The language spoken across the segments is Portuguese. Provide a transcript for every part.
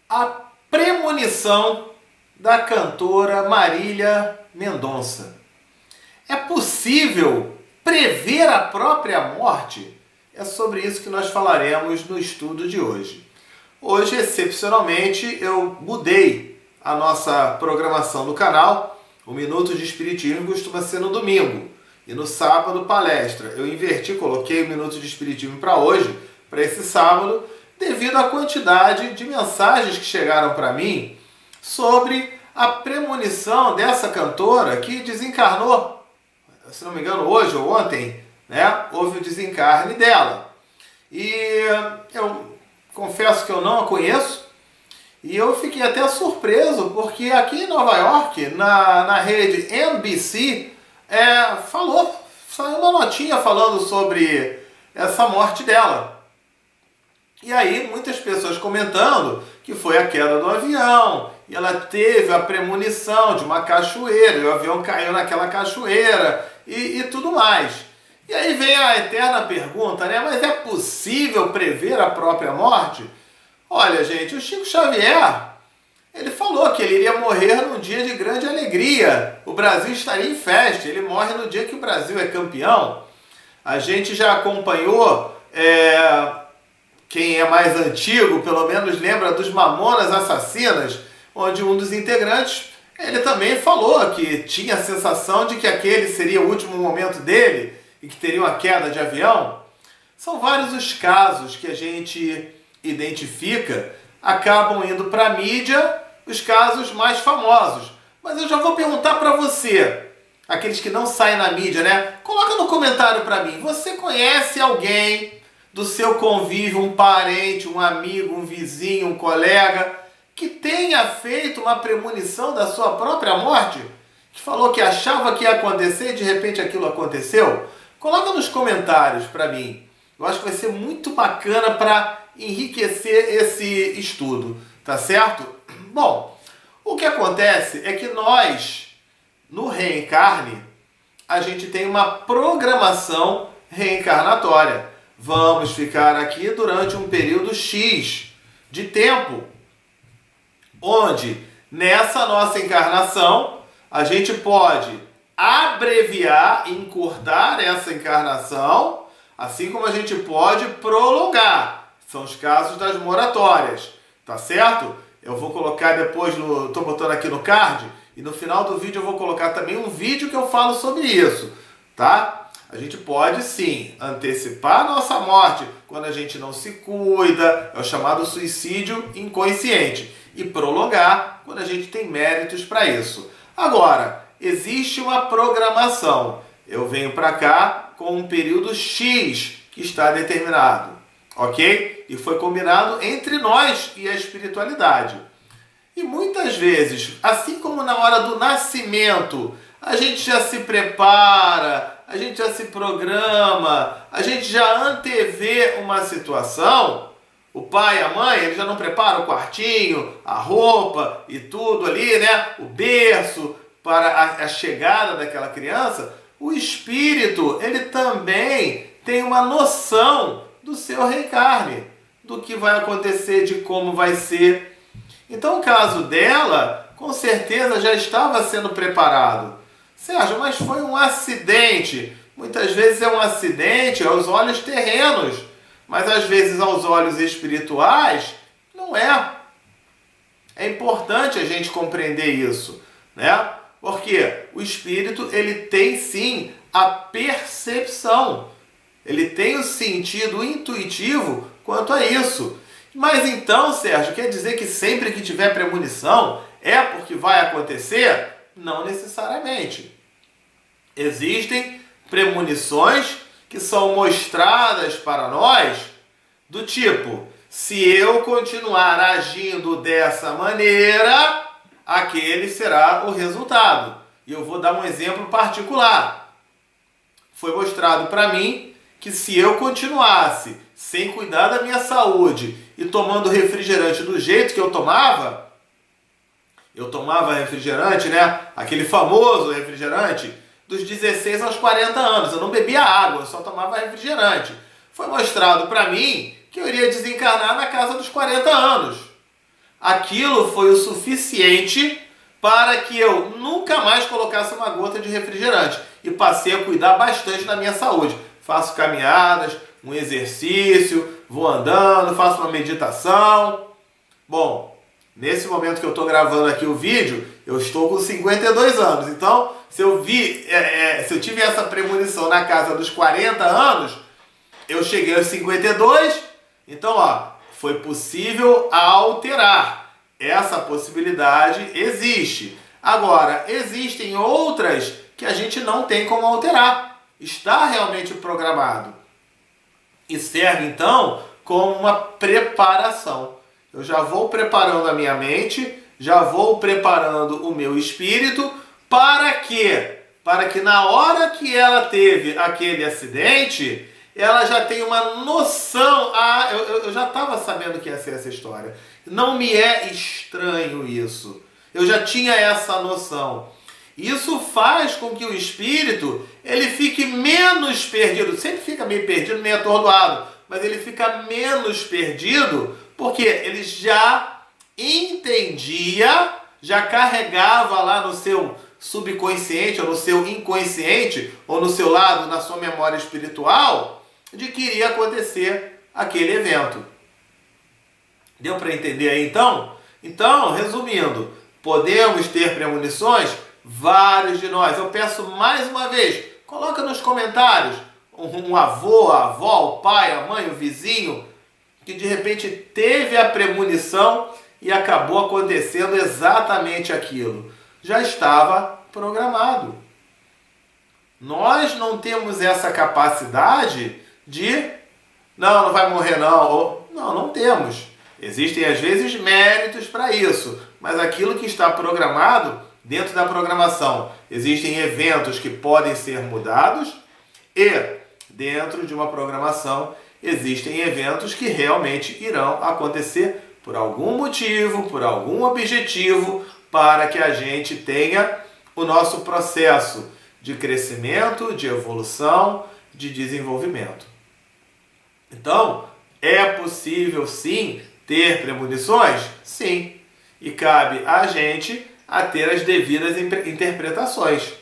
A premonição da cantora Marília Mendonça. É possível prever a própria morte? É sobre isso que nós falaremos no estudo de hoje. Hoje, excepcionalmente, eu mudei a nossa programação do canal. O Minuto de Espiritismo costuma ser no domingo e no sábado palestra. Eu inverti, coloquei o Minuto de Espiritismo para hoje, para esse sábado, devido à quantidade de mensagens que chegaram para mim sobre a premonição dessa cantora que desencarnou, se não me engano, hoje ou ontem, né? Houve o desencarne dela. E eu confesso que eu não a conheço, e eu fiquei até surpreso, porque aqui em Nova York, na rede NBC, saiu uma notinha falando sobre essa morte dela. E aí muitas pessoas comentando que foi a queda do avião, e ela teve a premonição de uma cachoeira, e o avião caiu naquela cachoeira, e tudo mais. E aí vem a eterna pergunta, né? Mas é possível prever a própria morte? Olha, gente, o Chico Xavier, ele falou que ele iria morrer num dia de grande alegria. O Brasil estaria em festa. Ele morre no dia que o Brasil é campeão. A gente já acompanhou, quem é mais antigo, pelo menos lembra dos Mamonas Assassinas, onde um dos integrantes, ele também falou que tinha a sensação de que aquele seria o último momento dele e que teria uma queda de avião. São vários os casos que a gente identifica, acabam indo para a mídia, os casos mais famosos. Mas eu já vou perguntar para você, aqueles que não saem na mídia, né? Coloca no comentário para mim, você conhece alguém do seu convívio, um parente, um amigo, um vizinho, um colega, que tenha feito uma premonição da sua própria morte? Que falou que achava que ia acontecer e de repente aquilo aconteceu? Coloca nos comentários para mim. Eu acho que vai ser muito bacana para enriquecer esse estudo, tá certo? Bom, o que acontece é que nós, no Reencarne, a gente tem uma programação reencarnatória. Vamos ficar aqui durante um período X de tempo, onde nessa nossa encarnação a gente pode abreviar, encurtar essa encarnação, assim como a gente pode prolongar. São os casos das moratórias, tá certo? Eu vou colocar depois, tô botando aqui no card, e no final do vídeo eu vou colocar também um vídeo que eu falo sobre isso, tá? A gente pode sim antecipar a nossa morte quando a gente não se cuida, é o chamado suicídio inconsciente, e prolongar quando a gente tem méritos para isso. Agora, existe uma programação. Eu venho para cá com um período X que está determinado, ok? E foi combinado entre nós e a espiritualidade. E muitas vezes, assim como na hora do nascimento, a gente já se prepara, a gente já se programa, a gente já antevê uma situação. O pai e a mãe, eles já não preparam o quartinho, a roupa e tudo ali, né? O berço para a chegada daquela criança. O espírito, ele também tem uma noção do seu reencarne, do que vai acontecer, de como vai ser. Então, o caso dela, com certeza já estava sendo preparado. Sérgio, mas foi um acidente. Muitas vezes é um acidente aos olhos terrenos, mas às vezes aos olhos espirituais não é. É importante a gente compreender isso, né? Porque o espírito, ele tem sim a percepção. Ele tem o sentido intuitivo quanto a isso. Mas então, Sérgio, quer dizer que sempre que tiver premonição é porque vai acontecer? Não necessariamente. Existem premonições que são mostradas para nós do tipo, se eu continuar agindo dessa maneira, aquele será o resultado. E eu vou dar um exemplo particular. Foi mostrado para mim que se eu continuasse sem cuidar da minha saúde e tomando refrigerante do jeito que eu tomava refrigerante, né? Aquele famoso refrigerante dos 16 aos 40 anos. Eu não bebia água, eu só tomava refrigerante. Foi mostrado para mim que eu iria desencarnar na casa dos 40 anos. aquilo foi o suficiente para que eu nunca mais colocasse uma gota de refrigerante. E passei a cuidar bastante da minha saúde. Faço caminhadas, um exercício, vou andando, faço uma meditação. Bom, nesse momento que eu estou gravando aqui o vídeo, eu estou com 52 anos. Então, se eu tive essa premonição na casa dos 40 anos, eu cheguei aos 52. Então, foi possível alterar. Essa possibilidade existe. Agora, existem outras que a gente não tem como alterar. Está realmente programado. E serve, então, como uma preparação. Eu já vou preparando a minha mente, já vou preparando o meu espírito, para quê? Para que na hora que ela teve aquele acidente, ela já tem uma noção. Eu já estava sabendo que ia ser essa história. Não me é estranho isso. Eu já tinha essa noção. Isso faz com que o espírito ele fique menos perdido. Sempre fica meio perdido, meio atordoado. Mas ele fica menos perdido porque ele já entendia, já carregava lá no seu subconsciente, ou no seu inconsciente, ou no seu lado, na sua memória espiritual, de que iria acontecer aquele evento. Deu para entender aí então? Então, resumindo, podemos ter premonições? Vários de nós. Eu peço mais uma vez, coloca nos comentários um avô, a avó, o pai, a mãe, o vizinho, que de repente teve a premonição e acabou acontecendo exatamente aquilo. Já estava programado. Nós não temos essa capacidade de não vai morrer não, ou não temos. Existem às vezes méritos para isso, mas aquilo que está programado, dentro da programação, existem eventos que podem ser mudados e dentro de uma programação existem eventos que realmente irão acontecer por algum motivo, por algum objetivo, para que a gente tenha o nosso processo de crescimento, de evolução, de desenvolvimento. Então, é possível sim ter premonições? Sim. E cabe a gente a ter as devidas interpretações.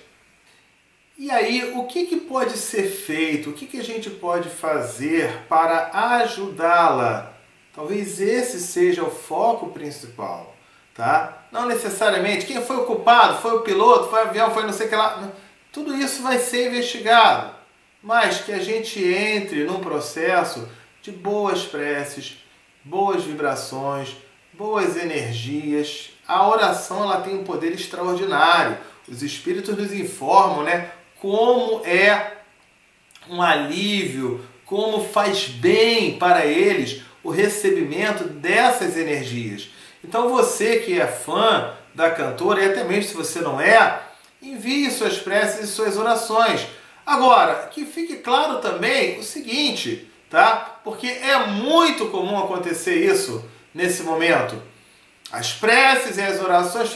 E aí, o que pode ser feito? O que a gente pode fazer para ajudá-la? Talvez esse seja o foco principal, tá? Não necessariamente quem foi o culpado, foi o piloto, foi o avião, foi não sei o que lá. Tudo isso vai ser investigado. Mas que a gente entre num processo de boas preces, boas vibrações, boas energias. A oração ela tem um poder extraordinário. Os espíritos nos informam, né, como é um alívio, como faz bem para eles o recebimento dessas energias. Então você que é fã da cantora, e até mesmo se você não é, envie suas preces e suas orações. Agora, que fique claro também o seguinte, tá? Porque é muito comum acontecer isso nesse momento. As preces e as orações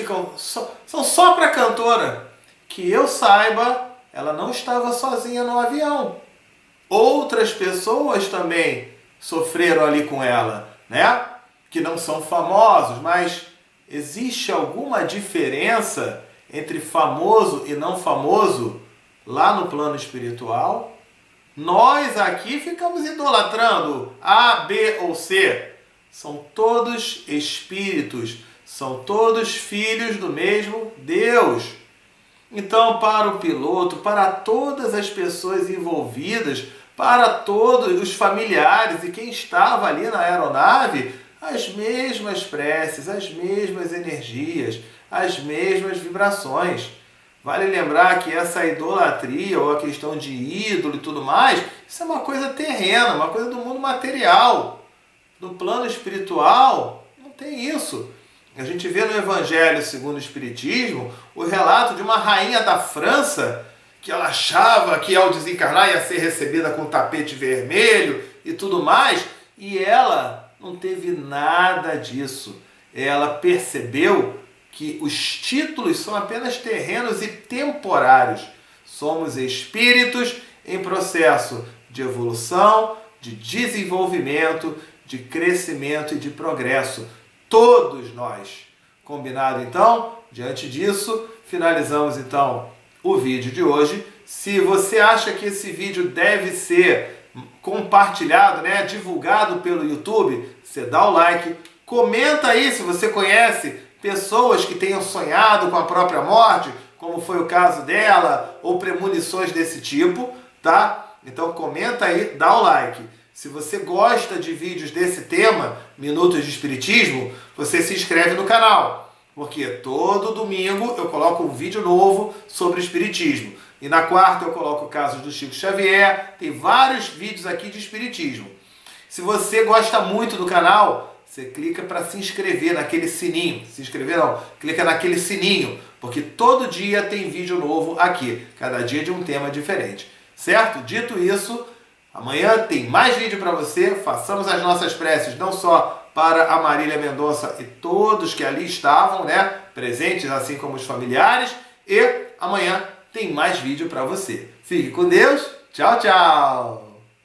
são só para a cantora. Que eu saiba, ela não estava sozinha no avião. Outras pessoas também sofreram ali com ela, né? Que não são famosos, mas existe alguma diferença entre famoso e não famoso lá no plano espiritual? Nós aqui ficamos idolatrando A, B ou C. São todos espíritos, são todos filhos do mesmo Deus. Então, para o piloto, para todas as pessoas envolvidas, para todos os familiares e quem estava ali na aeronave, as mesmas preces, as mesmas energias, as mesmas vibrações. Vale lembrar que essa idolatria ou a questão de ídolo e tudo mais, isso é uma coisa terrena, uma coisa do mundo material. No plano espiritual, não tem isso. A gente vê no Evangelho segundo o Espiritismo o relato de uma rainha da França que ela achava que ao desencarnar ia ser recebida com tapete vermelho e tudo mais, e ela não teve nada disso. Ela percebeu que os títulos são apenas terrenos e temporários. Somos espíritos em processo de evolução, de desenvolvimento, de crescimento e de progresso. todos nós. Combinado então? Diante disso, finalizamos então o vídeo de hoje. Se você acha que esse vídeo deve ser compartilhado, né, divulgado pelo YouTube, você dá o like, comenta aí se você conhece pessoas que tenham sonhado com a própria morte, como foi o caso dela, ou premonições desse tipo, tá? Então comenta aí, dá o like. Se você gosta de vídeos desse tema, Minutos de Espiritismo, você se inscreve no canal, porque todo domingo eu coloco um vídeo novo sobre Espiritismo. E na quarta eu coloco o caso do Chico Xavier, tem vários vídeos aqui de Espiritismo. Se você gosta muito do canal, você clica para se inscrever naquele sininho. Se inscrever não, clica naquele sininho, porque todo dia tem vídeo novo aqui, cada dia de um tema diferente. Certo? Dito isso, amanhã tem mais vídeo para você. Façamos as nossas preces, não só para a Marília Mendonça e todos que ali estavam, né, presentes, assim como os familiares. E amanhã tem mais vídeo para você. Fique com Deus. Tchau, tchau.